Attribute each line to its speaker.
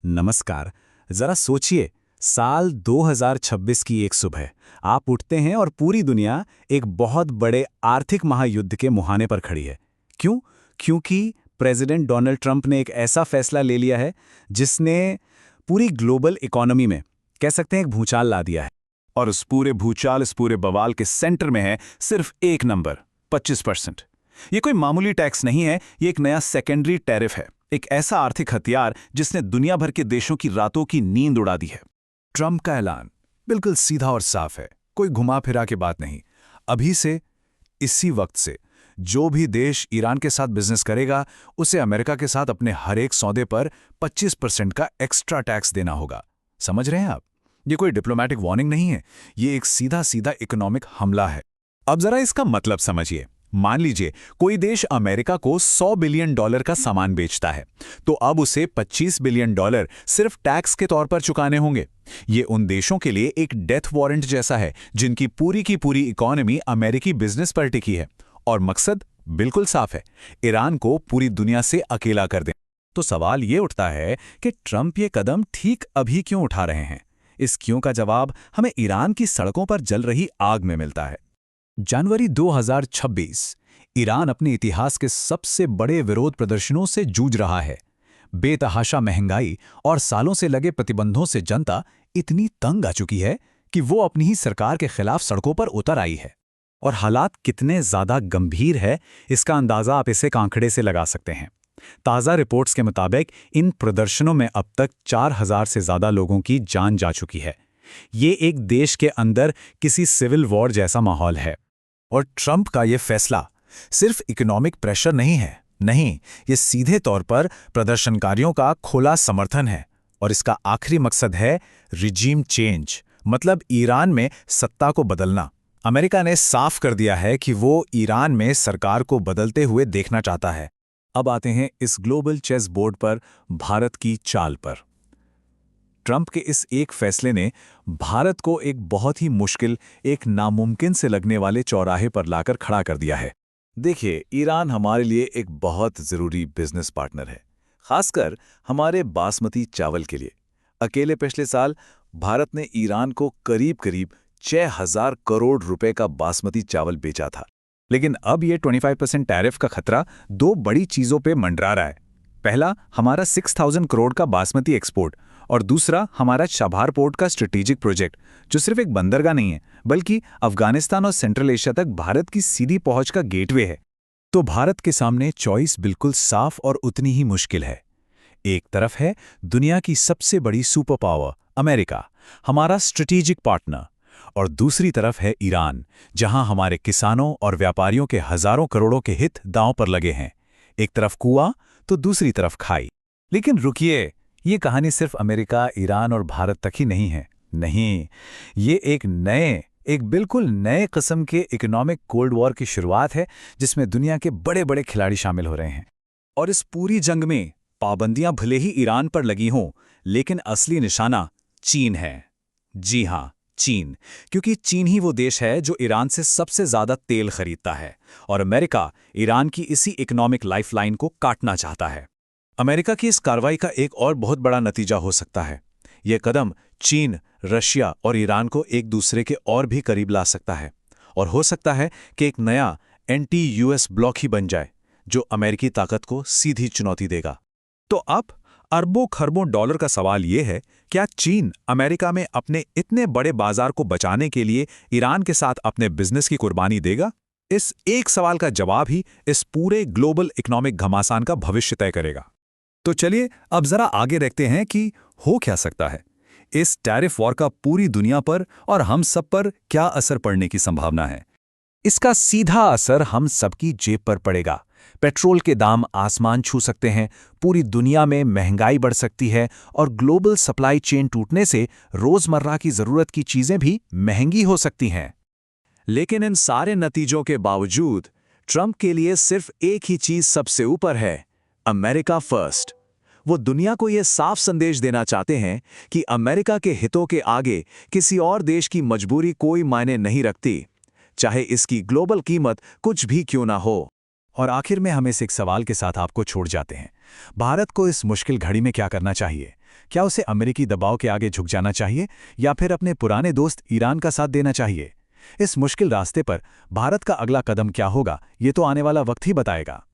Speaker 1: नमस्कार। जरा सोचिए, साल 2026 की एक सुबह आप उठते हैं और पूरी दुनिया एक बहुत बड़े आर्थिक महायुद्ध के मुहाने पर खड़ी है। क्यों? क्योंकि प्रेसिडेंट डोनाल्ड ट्रंप ने एक ऐसा फैसला ले लिया है जिसने पूरी ग्लोबल इकोनॉमी में कह सकते हैं एक भूचाल ला दिया है।
Speaker 2: और उस पूरे भूचाल, इस पूरे बवाल के सेंटर में है सिर्फ एक नंबर, 25%। ये कोई मामूली टैक्स नहीं है, ये एक नया सेकेंडरी टैरिफ है, एक ऐसा आर्थिक हथियार जिसने दुनिया भर के देशों की रातों की नींद उड़ा दी है।
Speaker 3: ट्रंप का ऐलान बिल्कुल सीधा और साफ है, कोई घुमा फिरा के बात नहीं। अभी से, इसी वक्त से जो भी देश ईरान के साथ बिजनेस करेगा उसे अमेरिका के साथ अपने हर एक सौदे पर 25% का एक्स्ट्रा टैक्स देना होगा। समझ रहे हैं आप? ये कोई डिप्लोमैटिक वार्निंग नहीं है, ये एक सीधा सीधा इकोनॉमिक हमला है।
Speaker 1: अब जरा इसका मतलब समझिए। मान लीजिए कोई देश अमेरिका को $100 बिलियन का सामान बेचता है, तो अब उसे $25 बिलियन सिर्फ टैक्स के तौर पर चुकाने होंगे। ये उन देशों के लिए एक डेथ वारंट जैसा है जिनकी पूरी की पूरी इकोनॉमी अमेरिकी बिजनेस पर टिकी है, और मकसद बिल्कुल साफ है, ईरान को पूरी दुनिया से अकेला कर दें। तो सवाल ये उठता है कि ट्रंप ये कदम ठीक अभी क्यों उठा रहे हैं? इस क्यों का जवाब हमें ईरान की सड़कों पर जल रही आग में मिलता है। जनवरी 2026 ईरान अपने इतिहास के सबसे बड़े विरोध प्रदर्शनों से जूझ रहा है। बेतहाशा महंगाई और सालों से लगे प्रतिबंधों से जनता इतनी तंग आ चुकी है कि वो अपनी ही सरकार के खिलाफ सड़कों पर उतर आई है। और हालात कितने ज्यादा गंभीर है, इसका अंदाजा आप इसे आंकड़े से लगा सकते हैं। ताज़ा रिपोर्ट्स के मुताबिक इन प्रदर्शनों में अब तक 4000 से ज्यादा लोगों की जान जा चुकी है। ये एक देश के अंदर किसी सिविल वॉर जैसा माहौल है।
Speaker 3: और ट्रंप का ये फैसला सिर्फ इकोनॉमिक प्रेशर नहीं है, नहीं, ये सीधे तौर पर प्रदर्शनकारियों का खुला समर्थन है। और इसका आखिरी मकसद है रिजीम चेंज, मतलब ईरान में सत्ता को बदलना। अमेरिका ने साफ कर दिया है कि वो ईरान में सरकार को बदलते हुए देखना चाहता है।
Speaker 1: अब आते हैं इस ग्लोबल चेस बोर्ड पर भारत की चाल पर। ट्रंप के इस एक फैसले ने भारत को एक बहुत ही मुश्किल, एक नामुमकिन से लगने वाले चौराहे पर लाकर खड़ा कर दिया है।
Speaker 4: देखिए, ईरान हमारे लिए एक बहुत ज़रूरी बिजनेस पार्टनर है, खासकर हमारे बासमती चावल के लिए। अकेले पिछले साल भारत ने ईरान को करीब करीब 6000 करोड़ रुपए का बासमती चावल बेचा था।
Speaker 1: लेकिन अब ये 25% टैरिफ का खतरा दो बड़ी चीज़ों पे मंडरा रहा है। पहला, हमारा 6000 करोड़ का बासमती एक्सपोर्ट, और दूसरा हमारा चाबहार पोर्ट का स्ट्रेटेजिक प्रोजेक्ट, जो सिर्फ एक बंदरगाह नहीं है बल्कि अफगानिस्तान और सेंट्रल एशिया तक भारत की सीधी पहुंच का गेटवे है। तो भारत के सामने चॉइस बिल्कुल साफ और उतनी ही मुश्किल है। एक तरफ है दुनिया की सबसे बड़ी सुपर पावर अमेरिका, हमारा स्ट्रेटेजिक पार्टनर, और दूसरी तरफ है ईरान, जहां हमारे किसानों और व्यापारियों के हजारों करोड़ों के हित दांव पर लगे हैं। एक तरफ कुआं तो दूसरी तरफ खाई। लेकिन रुकिए, ये कहानी सिर्फ अमेरिका, ईरान और भारत तक ही नहीं है। नहीं, ये एक बिल्कुल नए किस्म के इकोनॉमिक कोल्ड वॉर की शुरुआत है, जिसमें दुनिया के बड़े बड़े खिलाड़ी शामिल हो रहे हैं। और इस पूरी जंग में पाबंदियां भले ही ईरान पर लगी हों, लेकिन असली निशाना चीन है। जी हां, चीन, क्योंकि चीन ही वो देश है जो ईरान से सबसे ज्यादा तेल खरीदता है, और अमेरिका ईरान की इसी इकोनॉमिक लाइफलाइन को काटना चाहता है। अमेरिका की इस कार्रवाई का एक और बहुत बड़ा नतीजा हो सकता है। यह कदम चीन, रशिया और ईरान को एक दूसरे के और भी करीब ला सकता है, और हो सकता है कि एक नया एंटी यूएस ब्लॉक ही बन जाए, जो अमेरिकी ताकत को सीधी चुनौती देगा। तो अब अरबों खरबों डॉलर का सवाल यह है, क्या चीन अमेरिका में अपने इतने बड़े बाजार को बचाने के लिए ईरान के साथ अपने बिजनेस की कुर्बानी देगा? इस एक सवाल का जवाब ही इस पूरे ग्लोबल इकोनॉमिक घमासान का भविष्य तय करेगा। तो चलिए अब जरा आगे देखते हैं कि हो क्या सकता है। इस टैरिफ वॉर का पूरी दुनिया पर और हम सब पर क्या असर पड़ने की संभावना है। इसका सीधा असर हम सबकी जेब पर पड़ेगा। पेट्रोल के दाम आसमान छू सकते हैं, पूरी दुनिया में महंगाई बढ़ सकती है, और ग्लोबल सप्लाई चेन टूटने से रोजमर्रा की जरूरत की चीजें भी महंगी हो सकती हैं। लेकिन इन सारे नतीजों के बावजूद ट्रंप के लिए सिर्फ एक ही चीज सबसे ऊपर है, अमेरिका फर्स्ट। वो दुनिया को यह साफ संदेश देना चाहते हैं कि अमेरिका के हितों के आगे किसी और देश की मजबूरी कोई मायने नहीं रखती, चाहे इसकी ग्लोबल कीमत कुछ भी क्यों ना हो। और आखिर में हम इस एक सवाल के साथ आपको छोड़ जाते हैं। भारत को इस मुश्किल घड़ी में क्या करना चाहिए?
Speaker 3: क्या उसे अमेरिकी दबाव के आगे झुक जाना चाहिए या फिर अपने पुराने दोस्त ईरान का साथ देना चाहिए? इस मुश्किल रास्ते पर भारत का अगला कदम क्या होगा, ये तो आने वाला वक्त ही बताएगा।